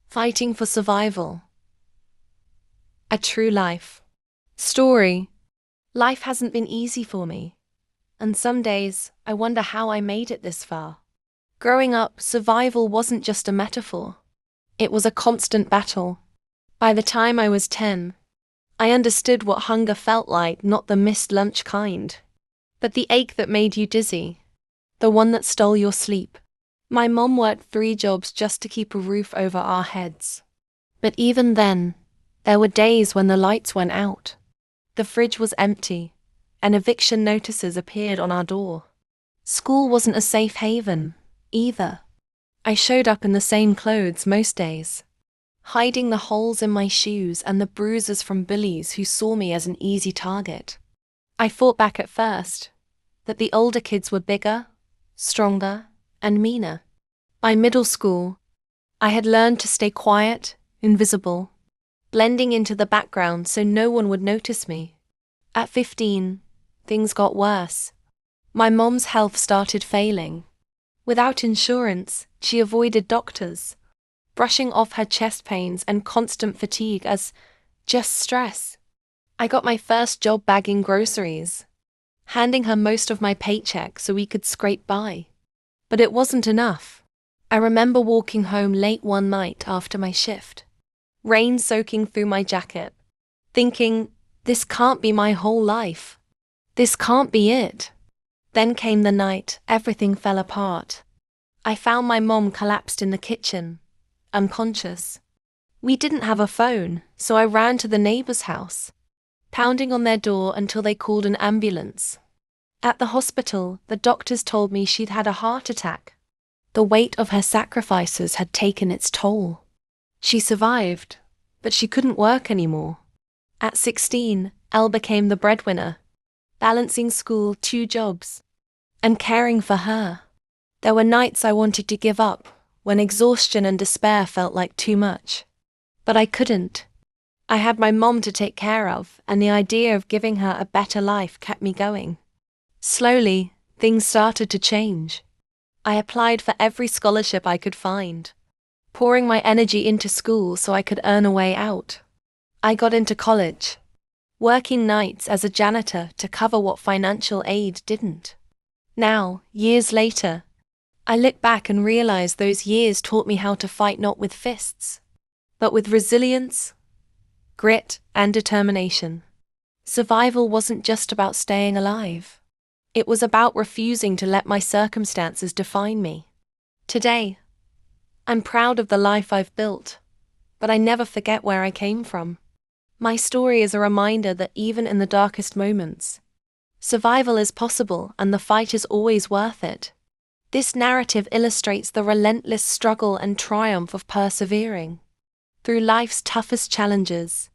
Fighting for survival. A true life story. Life hasn't been easy for me, and some days I wonder how I made it this far. Growing up, survival wasn't just a metaphor. It was a constant battle. By the time I was 10, I understood what hunger felt like, not the missed lunch kind, but the ache that made you dizzy, the one that stole your sleep. My mom worked 3 jobs just to keep a roof over our heads. But even then, there were days when the lights went out. The fridge was empty, and eviction notices appeared on our door. School wasn't a safe haven, either. I showed up in the same clothes most days, hiding the holes in my shoes and the bruises from bullies who saw me as an easy target. I fought back at first, that the older kids were bigger, stronger, and meaner. By middle school, I had learned to stay quiet, invisible, blending into the background so no one would notice me. At 15, things got worse. My mom's health started failing. Without insurance, she avoided doctors, brushing off her chest pains and constant fatigue as just stress. I got my first job bagging groceries, handing her most of my paycheck so we could scrape by. But it wasn't enough. I remember walking home late one night after my shift, rain soaking through my jacket, thinking, this can't be my whole life. This can't be it. Then came the night everything fell apart. I found my mom collapsed in the kitchen, unconscious. We didn't have a phone, so I ran to the neighbor's house, pounding on their door until they called an ambulance. At the hospital, the doctors told me she'd had a heart attack. The weight of her sacrifices had taken its toll. She survived, but she couldn't work anymore. At 16, Elle became the breadwinner, balancing school, 2 jobs, and caring for her. There were nights I wanted to give up, when exhaustion and despair felt like too much. But I couldn't. I had my mom to take care of, and the idea of giving her a better life kept me going. Slowly, things started to change. I applied for every scholarship I could find, pouring my energy into school so I could earn a way out. I got into college, working nights as a janitor to cover what financial aid didn't. Now, years later, I look back and realize those years taught me how to fight not with fists, but with resilience, grit, and determination. Survival wasn't just about staying alive. It was about refusing to let my circumstances define me. Today, I'm proud of the life I've built, but I never forget where I came from. My story is a reminder that even in the darkest moments, survival is possible and the fight is always worth it. This narrative illustrates the relentless struggle and triumph of persevering through life's toughest challenges.